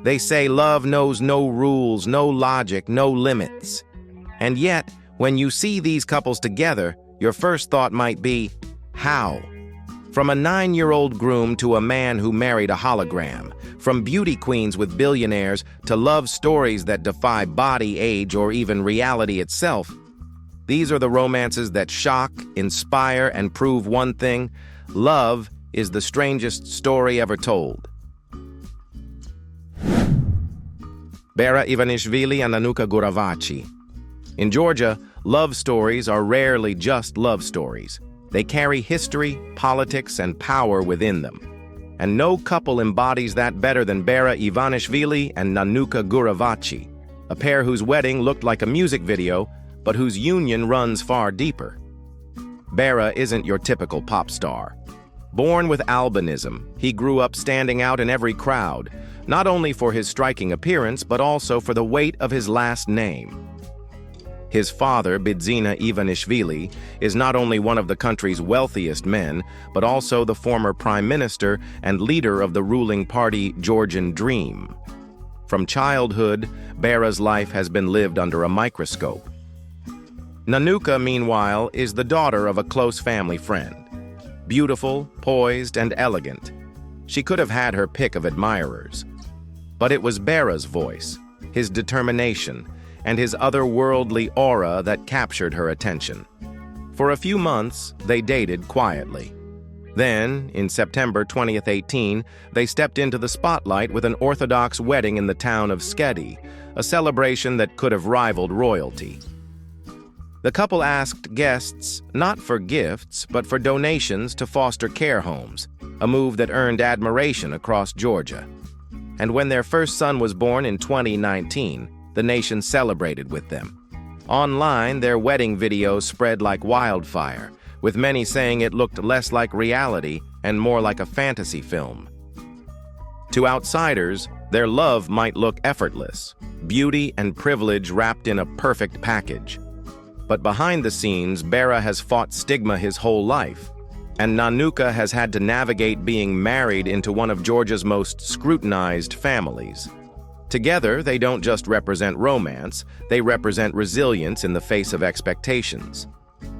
They say love knows no rules, no logic, no limits. And yet, when you see these couples together, your first thought might be, how? From a 9-year-old groom to a man who married a hologram, from beauty queens with billionaires to love stories that defy body, age, or even reality itself. These are the romances that shock, inspire, and prove one thing: love is the strangest story ever told. Bara Ivanishvili and Nanuka Guravachi. In Georgia, love stories are rarely just love stories. They carry history, politics, and power within them. And no couple embodies that better than Bara Ivanishvili and Nanuka Guravachi, a pair whose wedding looked like a music video, but whose union runs far deeper. Bara isn't your typical pop star. Born with albinism, he grew up standing out in every crowd, not only for his striking appearance, but also for the weight of his last name. His father, Bidzina Ivanishvili, is not only one of the country's wealthiest men, but also the former prime minister and leader of the ruling party Georgian Dream. From childhood, Bara's life has been lived under a microscope. Nanuka, meanwhile, is the daughter of a close family friend. Beautiful, poised, and elegant. She could have had her pick of admirers. But it was Bara's voice, his determination, and his otherworldly aura that captured her attention. For a few months, they dated quietly. Then, in September 2018, they stepped into the spotlight with an Orthodox wedding in the town of Skedi, a celebration that could have rivaled royalty. The couple asked guests not for gifts, but for donations to foster care homes, a move that earned admiration across Georgia. And when their first son was born in 2019, the nation celebrated with them. Online, their wedding videos spread like wildfire, with many saying it looked less like reality and more like a fantasy film. To outsiders, their love might look effortless, beauty and privilege wrapped in a perfect package. But behind the scenes, Bara has fought stigma his whole life, and Nanuka has had to navigate being married into one of Georgia's most scrutinized families. Together, they don't just represent romance, they represent resilience in the face of expectations.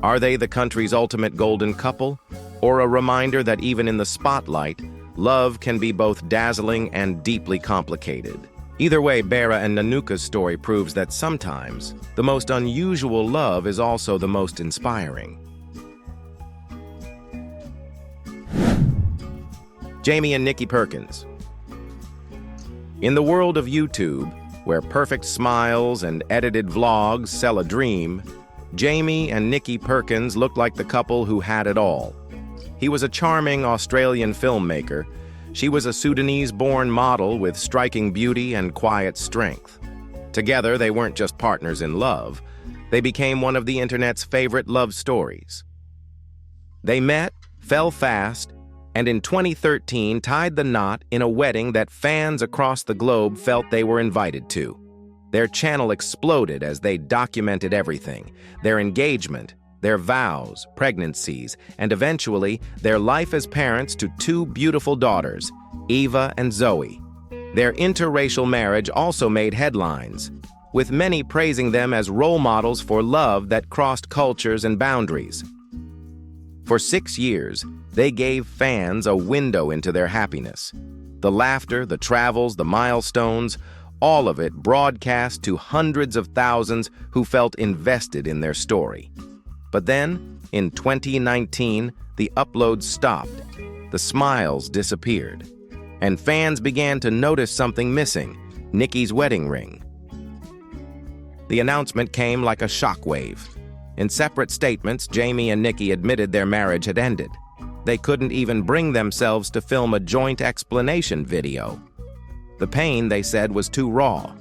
Are they the country's ultimate golden couple? Or a reminder that even in the spotlight, love can be both dazzling and deeply complicated? Either way, Bara and Nanuka's story proves that sometimes the most unusual love is also the most inspiring. Jaime and Nikki Perkins. In the world of YouTube, where perfect smiles and edited vlogs sell a dream, Jaime and Nikki Perkins looked like the couple who had it all. He was a charming Australian filmmaker. She was a Sudanese-born model with striking beauty and quiet strength. Together, they weren't just partners in love. They became one of the internet's favorite love stories. They met, fell fast, and in 2013 tied the knot in a wedding that fans across the globe felt they were invited to. Their channel exploded as they documented everything: their engagement, their vows, pregnancies, and eventually their life as parents to 2 beautiful daughters, Eva and Zoe. Their interracial marriage also made headlines, with many praising them as role models for love that crossed cultures and boundaries. For 6 years, they gave fans a window into their happiness. The laughter, the travels, the milestones, all of it broadcast to hundreds of thousands who felt invested in their story. But then, in 2019, the uploads stopped, the smiles disappeared, and fans began to notice something missing: Nikki's wedding ring. The announcement came like a shockwave. In separate statements, Jaime and Nikki admitted their marriage had ended. They couldn't even bring themselves to film a joint explanation video. The pain, they said, was too raw.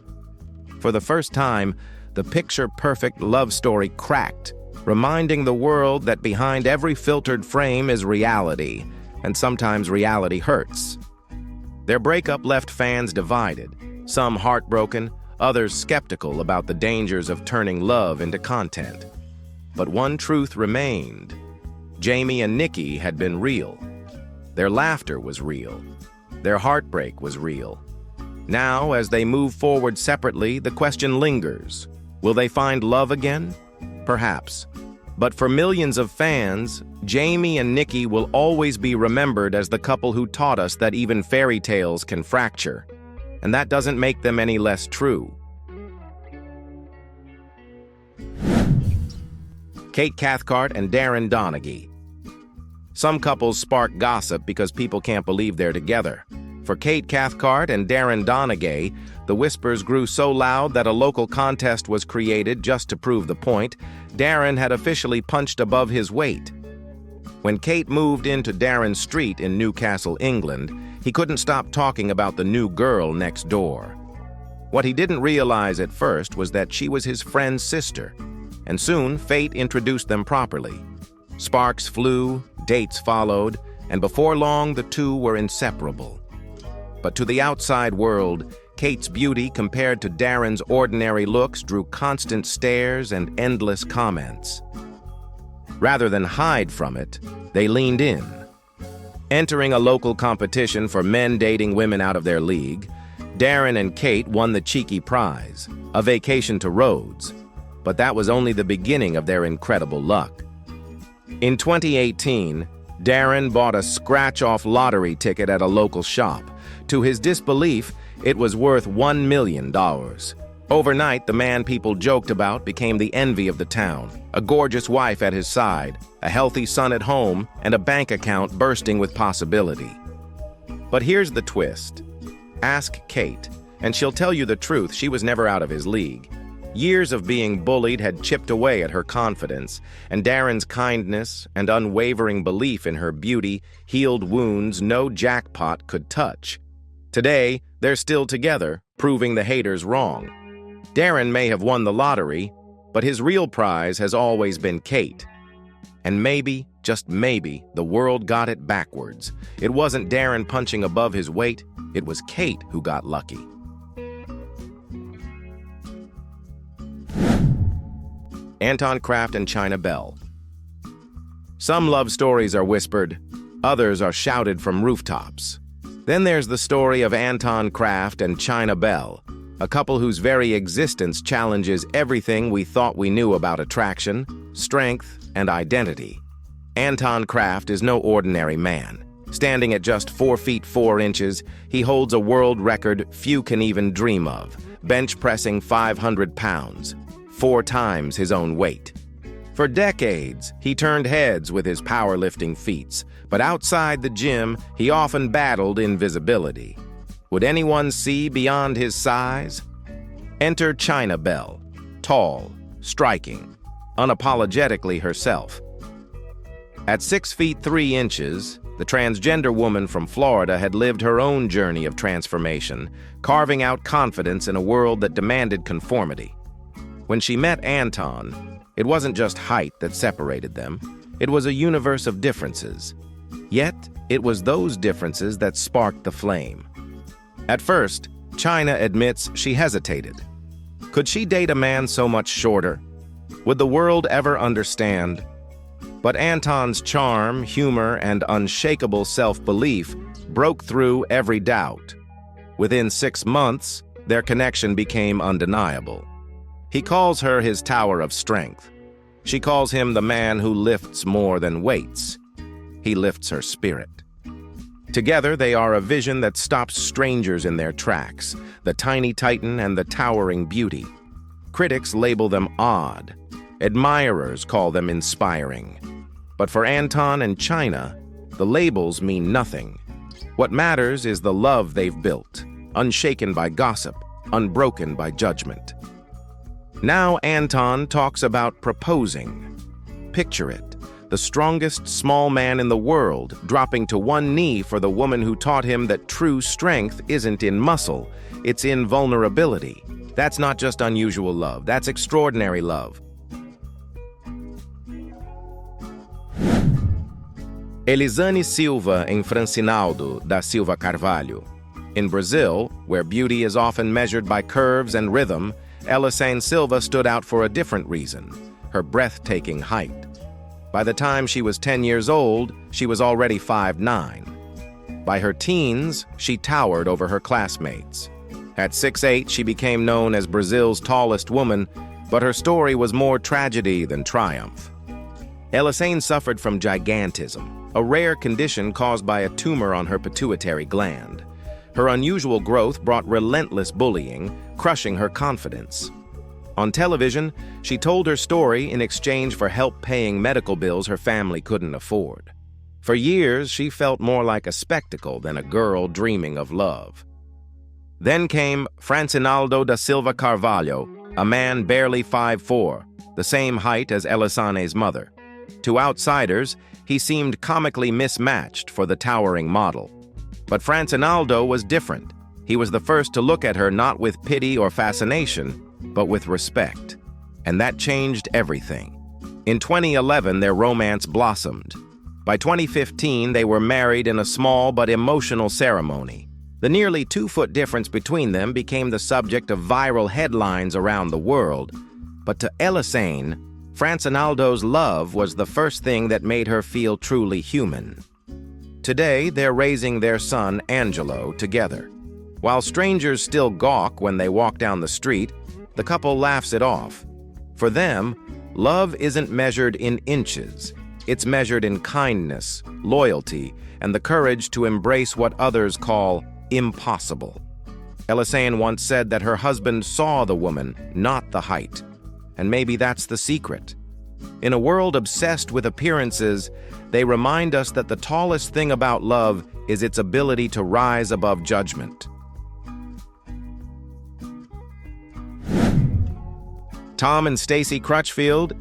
For the first time, the picture-perfect love story cracked, reminding the world that behind every filtered frame is reality, and sometimes reality hurts. Their breakup left fans divided, some heartbroken, others skeptical about the dangers of turning love into content. But one truth remained: Jaime and Nikki had been real. Their laughter was real. Their heartbreak was real. Now, as they move forward separately, the question lingers. Will they find love again? Perhaps. But for millions of fans, Jaime and Nikki will always be remembered as the couple who taught us that even fairy tales can fracture. And that doesn't make them any less true. Kate Cathcart and Darren Donaghey. Some couples spark gossip because people can't believe they're together. For Kate Cathcart and Darren Donaghey, the whispers grew so loud that a local contest was created just to prove the point. Darren had officially punched above his weight. When Kate moved into Darren's street in Newcastle, England, he couldn't stop talking about the new girl next door. What he didn't realize at first was that she was his friend's sister, and soon fate introduced them properly. Sparks flew, dates followed, and before long the two were inseparable. But to the outside world, Kate's beauty compared to Darren's ordinary looks drew constant stares and endless comments. Rather than hide from it, they leaned in. Entering a local competition for men dating women out of their league, Darren and Kate won the cheeky prize, a vacation to Rhodes. But that was only the beginning of their incredible luck. In 2018, Darren bought a scratch-off lottery ticket at a local shop. To his disbelief, it was worth $1 million. Overnight, the man people joked about became the envy of the town. A gorgeous wife at his side, a healthy son at home, and a bank account bursting with possibility. But here's the twist. Ask Kate, and she'll tell you the truth, she was never out of his league. Years of being bullied had chipped away at her confidence, and Darren's kindness and unwavering belief in her beauty healed wounds no jackpot could touch. Today, they're still together, proving the haters wrong. Darren may have won the lottery, but his real prize has always been Kate. And maybe, just maybe, the world got it backwards. It wasn't Darren punching above his weight, it was Kate who got lucky. Anton and China Bell. Some love stories are whispered, others are shouted from rooftops. Then there's the story of Anton and China Bell, a couple whose very existence challenges everything we thought we knew about attraction, strength, and identity. Anton is no ordinary man. Standing at just 4 feet 4 inches, he holds a world record few can even dream of, bench pressing 500 pounds. 4 times his own weight. For decades, he turned heads with his powerlifting feats, but outside the gym, he often battled invisibility. Would anyone see beyond his size? Enter China Bell, tall, striking, unapologetically herself. At 6 feet 3 inches, the transgender woman from Florida had lived her own journey of transformation, carving out confidence in a world that demanded conformity. When she met Anton, it wasn't just height that separated them, it was a universe of differences. Yet, it was those differences that sparked the flame. At first, China admits she hesitated. Could she date a man so much shorter? Would the world ever understand? But Anton's charm, humor, and unshakable self-belief broke through every doubt. Within 6 months, their connection became undeniable. He calls her his tower of strength. She calls him the man who lifts more than weights. He lifts her spirit. Together, they are a vision that stops strangers in their tracks, the tiny titan and the towering beauty. Critics label them odd. Admirers call them inspiring. But for Anton and China, the labels mean nothing. What matters is the love they've built, unshaken by gossip, unbroken by judgment. Now Anton talks about proposing. Picture it, the strongest small man in the world dropping to one knee for the woman who taught him that true strength isn't in muscle, it's in vulnerability. That's not just unusual love, that's extraordinary love. Elizani and Francinaldo da Silva Carvalho. In Brazil, where beauty is often measured by curves and rhythm, Elizani Silva stood out for a different reason, her breathtaking height. By the time she was 10 years old, she was already 5'9". By her teens, she towered over her classmates. At 6'8", she became known as Brazil's tallest woman, but her story was more tragedy than triumph. Elizani suffered from gigantism, a rare condition caused by a tumor on her pituitary gland. Her unusual growth brought relentless bullying, crushing her confidence. On television, she told her story in exchange for help paying medical bills her family couldn't afford. For years, she felt more like a spectacle than a girl dreaming of love. Then came Francinaldo da Silva Carvalho, a man barely 5'4", the same height as Elizani's mother. To outsiders, he seemed comically mismatched for the towering model. But Francinaldo was different. He was the first to look at her not with pity or fascination, but with respect. And that changed everything. In 2011, their romance blossomed. By 2015, they were married in a small but emotional ceremony. The nearly 2-foot difference between them became the subject of viral headlines around the world. But to Elizani, Francinaldo's love was the first thing that made her feel truly human. Today, they're raising their son, Angelo, together. While strangers still gawk when they walk down the street, the couple laughs it off. For them, love isn't measured in inches. It's measured in kindness, loyalty, and the courage to embrace what others call impossible. Elizani once said that her husband saw the woman, not the height. And maybe that's the secret. In a world obsessed with appearances, they remind us that the tallest thing about love is its ability to rise above judgment. Tom and Stacy Crutchfield.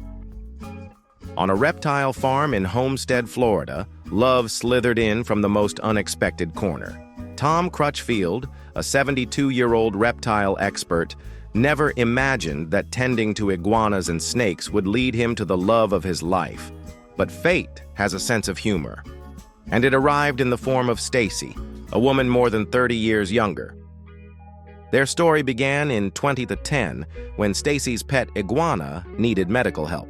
On a reptile farm in Homestead, Florida, love slithered in from the most unexpected corner. Tom Crutchfield, a 72-year-old reptile expert, never imagined that tending to iguanas and snakes would lead him to the love of his life. But fate has a sense of humor. And it arrived in the form of Stacy, a woman more than 30 years younger. Their story began in 2010 when Stacy's pet iguana needed medical help.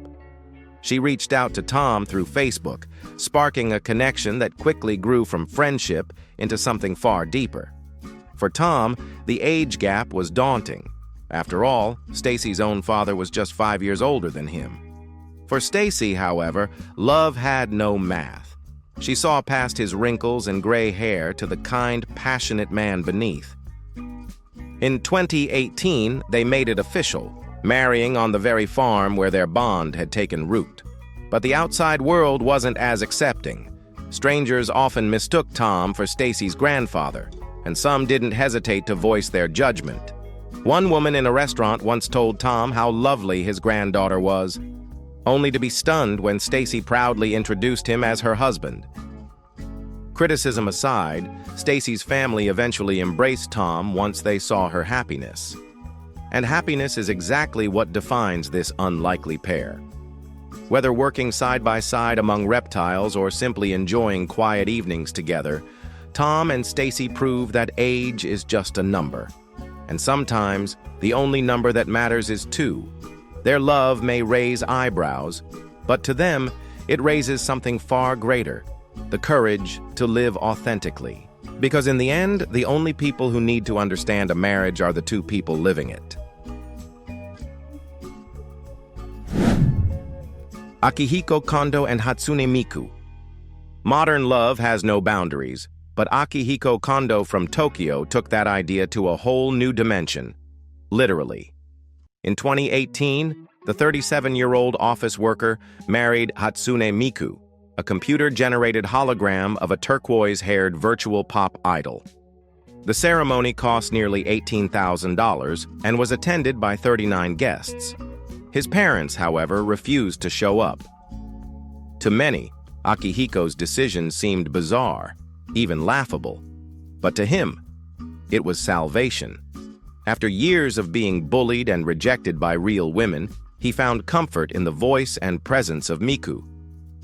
She reached out to Tom through Facebook, sparking a connection that quickly grew from friendship into something far deeper. For Tom, the age gap was daunting. After all, Stacy's own father was just 5 years older than him. For Stacy, however, love had no math. She saw past his wrinkles and gray hair to the kind, passionate man beneath. In 2018, they made it official, marrying on the very farm where their bond had taken root. But the outside world wasn't as accepting. Strangers often mistook Tom for Stacy's grandfather, and some didn't hesitate to voice their judgment. One woman in a restaurant once told Tom how lovely his granddaughter was, only to be stunned when Stacy proudly introduced him as her husband. Criticism aside, Stacy's family eventually embraced Tom once they saw her happiness. And happiness is exactly what defines this unlikely pair. Whether working side by side among reptiles or simply enjoying quiet evenings together, Tom and Stacy prove that age is just a number. And sometimes, the only number that matters is 2. Their love may raise eyebrows, but to them, it raises something far greater, the courage to live authentically. Because in the end, the only people who need to understand a marriage are the 2 people living it. Akihiko Kondo and Hatsune Miku. Modern love has no boundaries, but Akihiko Kondo from Tokyo took that idea to a whole new dimension, literally. In 2018, the 37-year-old office worker married Hatsune Miku, a computer-generated hologram of a turquoise-haired virtual pop idol. The ceremony cost nearly $18,000 and was attended by 39 guests. His parents, however, refused to show up. To many, Akihiko's decision seemed bizarre, even laughable. But to him, it was salvation. After years of being bullied and rejected by real women, he found comfort in the voice and presence of Miku.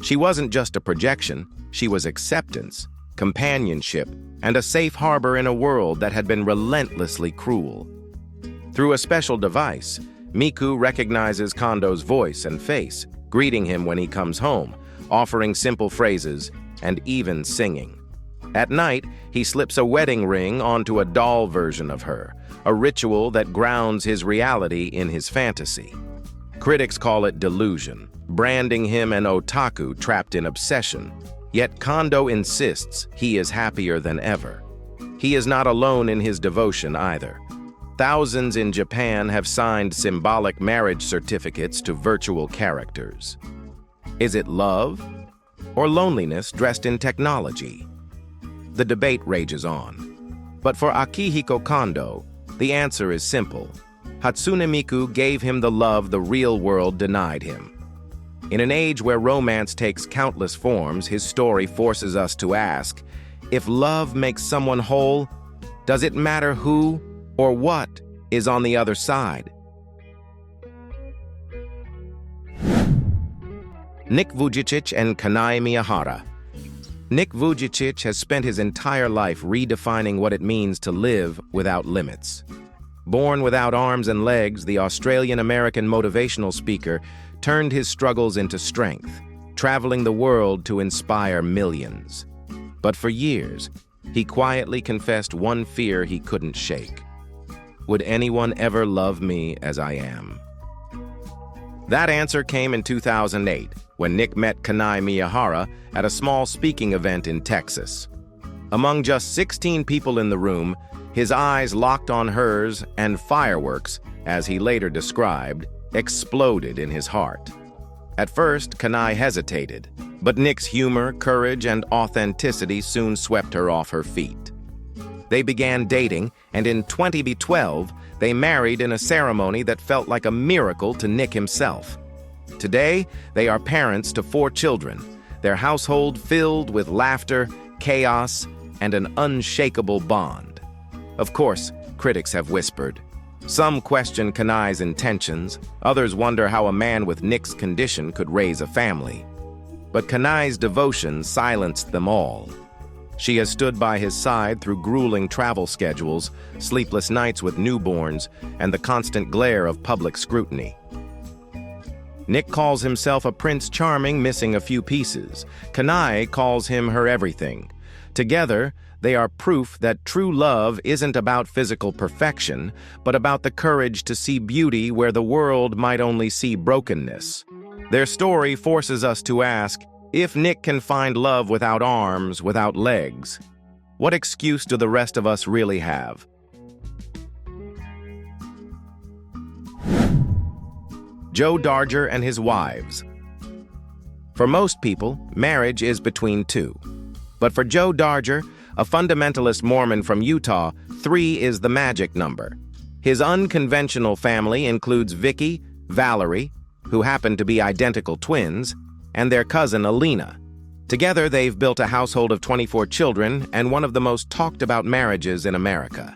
She wasn't just a projection, she was acceptance, companionship, and a safe harbor in a world that had been relentlessly cruel. Through a special device, Miku recognizes Kondo's voice and face, greeting him when he comes home, offering simple phrases, and even singing. At night, he slips a wedding ring onto a doll version of her, a ritual that grounds his reality in his fantasy. Critics call it delusion, branding him an otaku trapped in obsession. Yet Kondo insists he is happier than ever. He is not alone in his devotion either. Thousands in Japan have signed symbolic marriage certificates to virtual characters. Is it love or loneliness dressed in technology? The debate rages on. But for Akihiko Kondo, the answer is simple. Hatsune Miku gave him the love the real world denied him. In an age where romance takes countless forms, his story forces us to ask, if love makes someone whole, does it matter who or what is on the other side? Nick Vujicic and Kanae Miyahara. Nick Vujicic has spent his entire life redefining what it means to live without limits. Born without arms and legs, the Australian-American motivational speaker turned his struggles into strength, traveling the world to inspire millions. But for years, he quietly confessed one fear he couldn't shake. Would anyone ever love me as I am? That answer came in 2008, when Nick met Kanae Miyahara at a small speaking event in Texas. Among just 16 people in the room, his eyes locked on hers, and fireworks, as he later described, exploded in his heart. At first, Kanae hesitated, but Nick's humor, courage, and authenticity soon swept her off her feet. They began dating, and in 2012, they married in a ceremony that felt like a miracle to Nick himself. Today, they are parents to 4 children, their household filled with laughter, chaos, and an unshakable bond. Of course, critics have whispered. Some question Kanae's intentions, others wonder how a man with Nick's condition could raise a family. But Kanae's devotion silenced them all. She has stood by his side through grueling travel schedules, sleepless nights with newborns, and the constant glare of public scrutiny. Nick calls himself a Prince Charming missing a few pieces. Kanae calls him her everything. Together, they are proof that true love isn't about physical perfection, but about the courage to see beauty where the world might only see brokenness. Their story forces us to ask, if Nick can find love without arms, without legs, what excuse do the rest of us really have? Joe Darger and his wives. For most people, marriage is between two. But for Joe Darger, a fundamentalist Mormon from Utah, 3 is the magic number. His unconventional family includes Vicky, Valerie, who happen to be identical twins, and their cousin Alina. Together, they've built a household of 24 children and one of the most talked about marriages in America.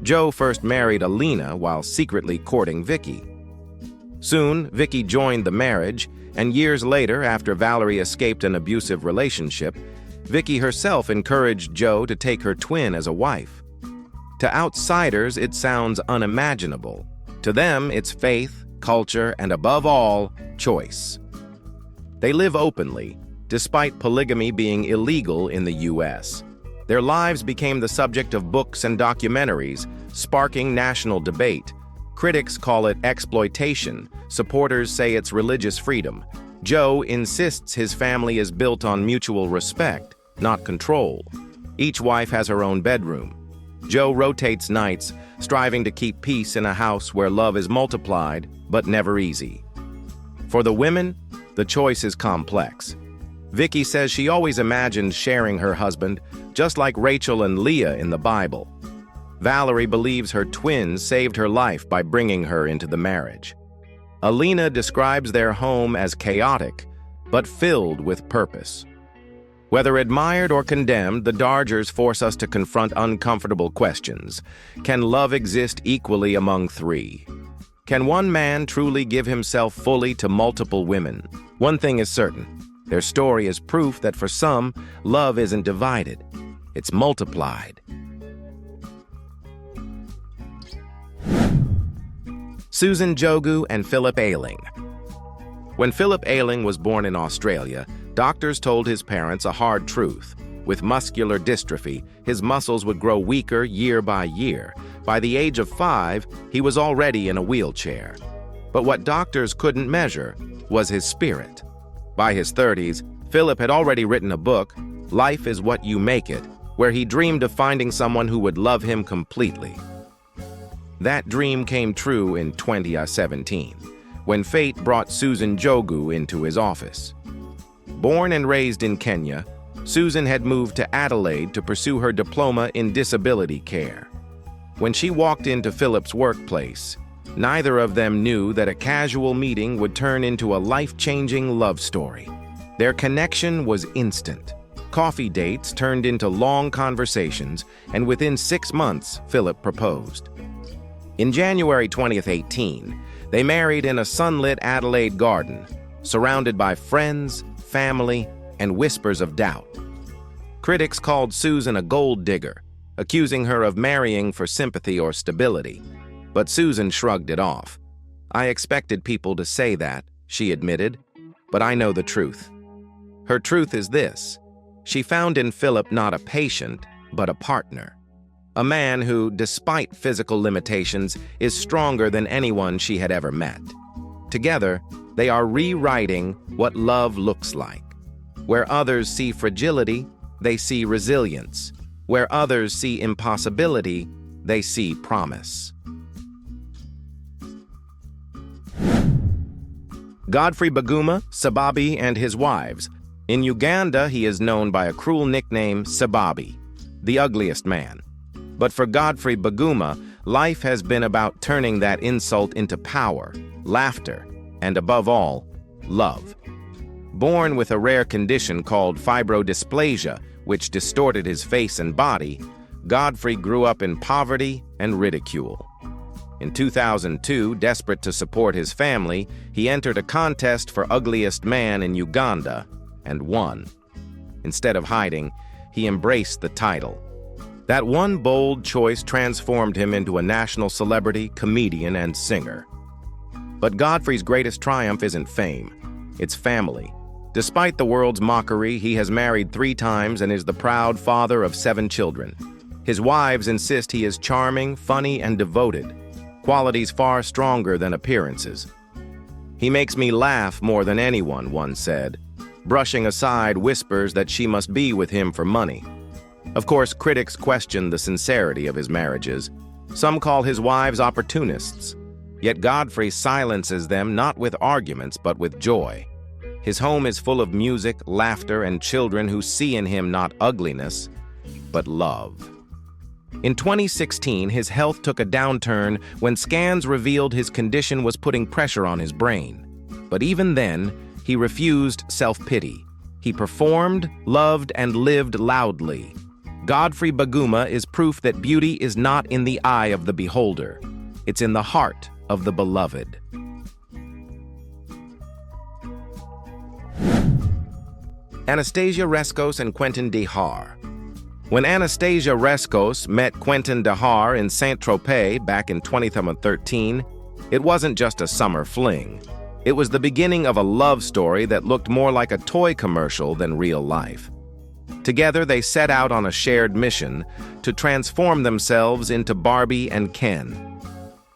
Joe first married Alina while secretly courting Vicky. Soon, Vicky joined the marriage, and years later, after Valerie escaped an abusive relationship, Vicky herself encouraged Joe to take her twin as a wife. To outsiders, it sounds unimaginable. To them, it's faith, culture, and above all, choice. They live openly, despite polygamy being illegal in the U.S. Their lives became the subject of books and documentaries, sparking national debate. Critics call it exploitation. Supporters say it's religious freedom. Joe insists his family is built on mutual respect, not control. Each wife has her own bedroom. Joe rotates nights, striving to keep peace in a house where love is multiplied, but never easy. For the women, the choice is complex. Vicky says she always imagined sharing her husband, just like Rachel and Leah in the Bible. Valerie believes her twins saved her life by bringing her into the marriage. Alina describes their home as chaotic, but filled with purpose. Whether admired or condemned, the Dargers force us to confront uncomfortable questions. Can love exist equally among 3? Can one man truly give himself fully to multiple women? One thing is certain. Their story is proof that for some, love isn't divided. It's multiplied. Susan Jogu and Philip Ayling. When Philip Ayling was born in Australia, doctors told his parents a hard truth. With muscular dystrophy, his muscles would grow weaker year by year. By the age of 5, he was already in a wheelchair. But what doctors couldn't measure was his spirit. By his 30s, Philip had already written a book, Life is What You Make It, where he dreamed of finding someone who would love him completely. That dream came true in 2017, when fate brought Susan Jogu into his office. Born and raised in Kenya, Susan had moved to Adelaide to pursue her diploma in disability care. When she walked into Philip's workplace, neither of them knew that a casual meeting would turn into a life-changing love story. Their connection was instant. Coffee dates turned into long conversations, and within 6 months, Philip proposed. In January 2018, they married in a sunlit Adelaide garden, surrounded by friends, family, and whispers of doubt. Critics called Susan a gold digger, accusing her of marrying for sympathy or stability. But Susan shrugged it off. "I expected people to say that," she admitted, "but I know the truth." Her truth is this: she found in Philip not a patient, but a partner. A man who, despite physical limitations, is stronger than anyone she had ever met. Together, they are rewriting what love looks like. Where others see fragility, they see resilience. Where others see impossibility, they see promise. Godfrey Baguma, Sababi, and his wives. In Uganda, he is known by a cruel nickname, Sababi, the ugliest man. But for Godfrey Baguma, life has been about turning that insult into power, laughter, and above all, love. Born with a rare condition called fibrodysplasia, which distorted his face and body, Godfrey grew up in poverty and ridicule. In 2002, desperate to support his family, he entered a contest for ugliest man in Uganda and won. Instead of hiding, he embraced the title. That one bold choice transformed him into a national celebrity, comedian, and singer. But Godfrey's greatest triumph isn't fame, it's family. Despite the world's mockery, he has married 3 times and is the proud father of 7 children. His wives insist he is charming, funny, and devoted, qualities far stronger than appearances. "He makes me laugh more than anyone," one said, brushing aside whispers that she must be with him for money. Of course, critics question the sincerity of his marriages. Some call his wives opportunists. Yet Godfrey silences them not with arguments but with joy. His home is full of music, laughter, and children who see in him not ugliness, but love. In 2016, his health took a downturn when scans revealed his condition was putting pressure on his brain. But even then, he refused self-pity. He performed, loved, and lived loudly. Godfrey Baguma is proof that beauty is not in the eye of the beholder. It's in the heart of the beloved. Anastasia Rescos and Quentyn Dihar. When Anastasia Rescos met Quentyn Dihar in Saint-Tropez back in 2013, it wasn't just a summer fling. It was the beginning of a love story that looked more like a toy commercial than real life. Together, they set out on a shared mission to transform themselves into Barbie and Ken.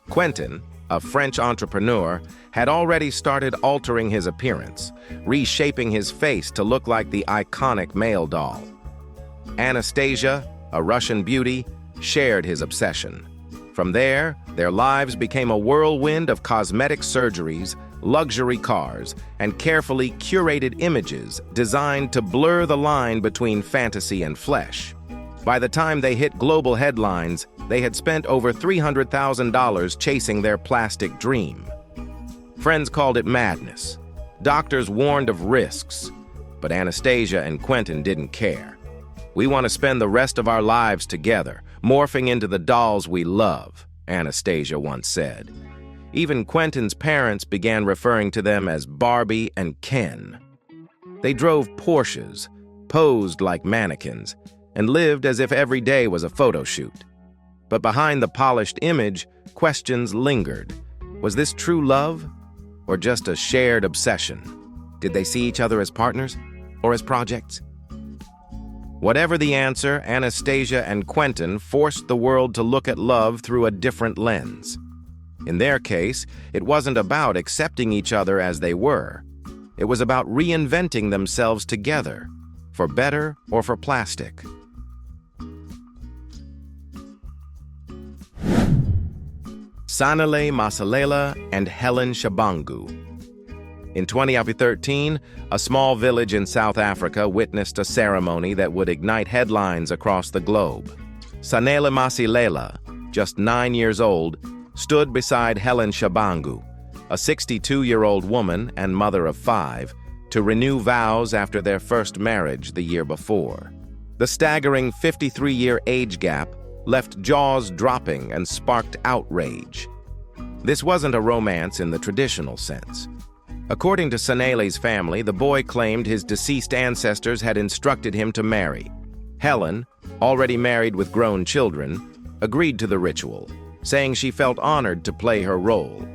Quentyn, a French entrepreneur, had already started altering his appearance, reshaping his face to look like the iconic male doll. Anastasia, a Russian beauty, shared his obsession. From there, their lives became a whirlwind of cosmetic surgeries, luxury cars, and carefully curated images designed to blur the line between fantasy and flesh. By the time they hit global headlines, they had spent over $300,000 chasing their plastic dream. Friends called it madness. Doctors warned of risks, but Anastasia and Quentyn didn't care. "We want to spend the rest of our lives together, morphing into the dolls we love," Anastasia once said. Even Quentyn's parents began referring to them as Barbie and Ken. They drove Porsches, posed like mannequins, and lived as if every day was a photo shoot. But behind the polished image, questions lingered. Was this true love, or just a shared obsession? Did they see each other as partners, or as projects? Whatever the answer, Anastasia and Quentyn forced the world to look at love through a different lens. In their case, it wasn't about accepting each other as they were. It was about reinventing themselves together, for better or for plastic. Sanele and Helen Shabangu. In 2013, a small village in South Africa witnessed a ceremony that would ignite headlines across the globe. Sanele, just 9 years old, stood beside Helen Shabangu, a 62-year-old woman and mother of 5, to renew vows after their first marriage the year before. The staggering 53-year age gap left jaws dropping and sparked outrage. This wasn't a romance in the traditional sense. According to Sanele's family, the boy claimed his deceased ancestors had instructed him to marry. Helen, already married with grown children, agreed to the ritual, saying she felt honored to play her role.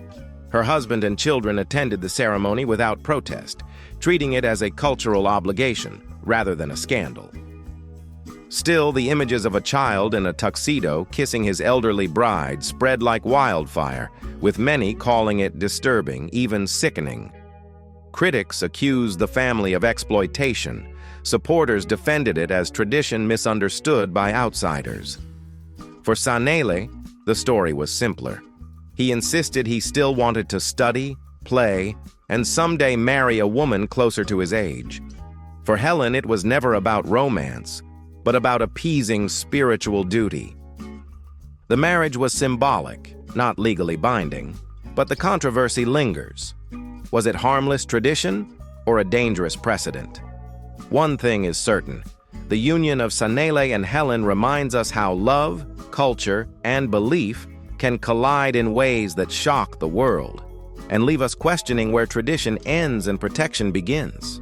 Her husband and children attended the ceremony without protest, treating it as a cultural obligation rather than a scandal. Still, the images of a child in a tuxedo kissing his elderly bride spread like wildfire, with many calling it disturbing, even sickening. Critics accused the family of exploitation. Supporters defended it as tradition misunderstood by outsiders. For Sanele, the story was simpler. He insisted he still wanted to study, play, and someday marry a woman closer to his age. For Helen, it was never about romance, but about appeasing spiritual duty. The marriage was symbolic, not legally binding, but the controversy lingers. Was it harmless tradition or a dangerous precedent? One thing is certain: the union of Sanele and Helen reminds us how love, culture, and belief can collide in ways that shock the world and leave us questioning where tradition ends and protection begins.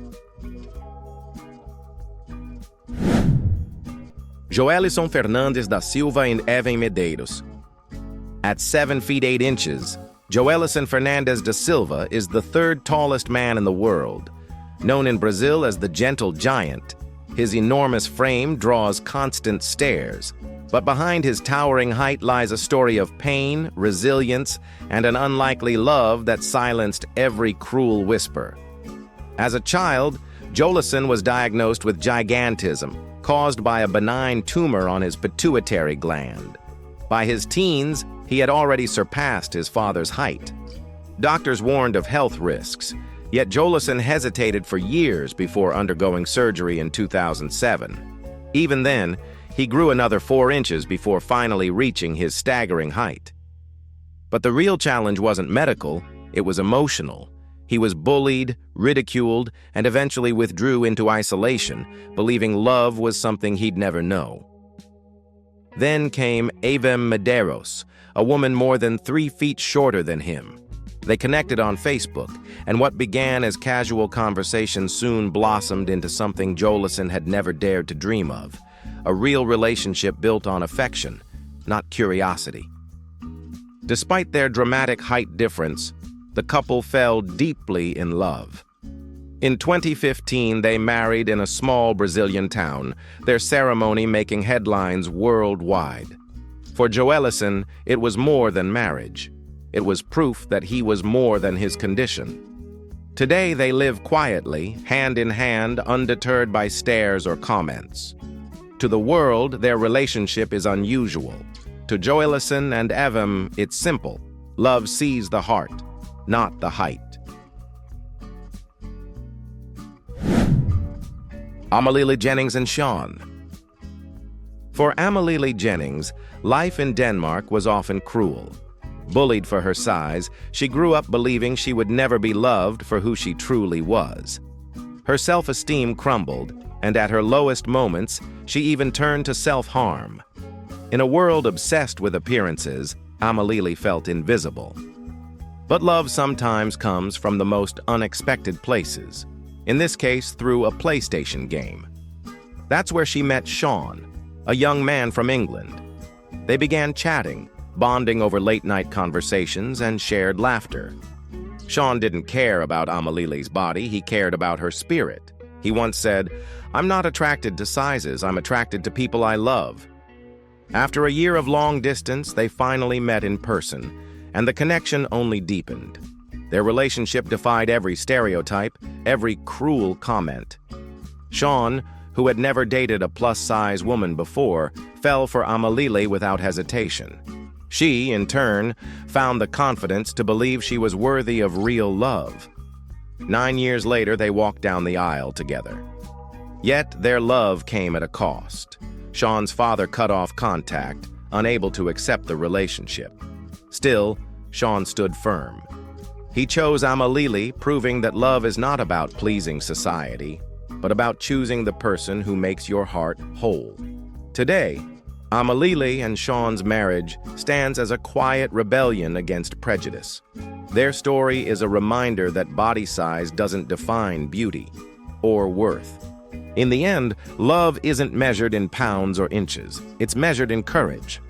Joelison Fernandes da Silva and Eve Medeiros. At 7 feet 8 inches, Joelison Fernandes da Silva is the third tallest man in the world. Known in Brazil as the Gentle Giant, his enormous frame draws constant stares. But behind his towering height lies a story of pain, resilience, and an unlikely love that silenced every cruel whisper. As a child, Joelison was diagnosed with gigantism, caused by a benign tumor on his pituitary gland. By his teens, he had already surpassed his father's height. Doctors warned of health risks, yet Joelison hesitated for years before undergoing surgery in 2007. Even then, he grew another 4 inches before finally reaching his staggering height. But the real challenge wasn't medical, it was emotional. He was bullied, ridiculed, and eventually withdrew into isolation, believing love was something he'd never know. Then came Eve Medeiros, a woman more than 3 feet shorter than him. They connected on Facebook, and what began as casual conversation soon blossomed into something Joelison had never dared to dream of. A real relationship built on affection, not curiosity. Despite their dramatic height difference, the couple fell deeply in love. In 2015, they married in a small Brazilian town, their ceremony making headlines worldwide. For Joelison, it was more than marriage. It was proof that he was more than his condition. Today, they live quietly, hand in hand, undeterred by stares or comments. To the world, their relationship is unusual. To Joelison and Eve, it's simple. Love sees the heart, not the height. Amelie Jennings and Shawn. For Amelie Jennings, life in Denmark was often cruel. Bullied for her size, she grew up believing she would never be loved for who she truly was. Her self-esteem crumbled, and at her lowest moments, she even turned to self-harm. In a world obsessed with appearances, Amelie felt invisible. But love sometimes comes from the most unexpected places, in this case through a PlayStation game. That's where she met Shawn, a young man from England. They began chatting, bonding over late-night conversations and shared laughter. Shawn didn't care about Amelie's body, he cared about her spirit. He once said, "I'm not attracted to sizes, I'm attracted to people I love." After a year of long distance, they finally met in person, and the connection only deepened. Their relationship defied every stereotype, every cruel comment. Shawn, who had never dated a plus-size woman before, fell for Amalile without hesitation. She, in turn, found the confidence to believe she was worthy of real love. 9 years later, they walked down the aisle together. Yet their love came at a cost. Shawn's father cut off contact, unable to accept the relationship. Still, Shawn stood firm. He chose Amalile, proving that love is not about pleasing society, but about choosing the person who makes your heart whole. Today, Amalile and Shawn's marriage stands as a quiet rebellion against prejudice. Their story is a reminder that body size doesn't define beauty or worth. In the end, love isn't measured in pounds or inches. It's measured in courage.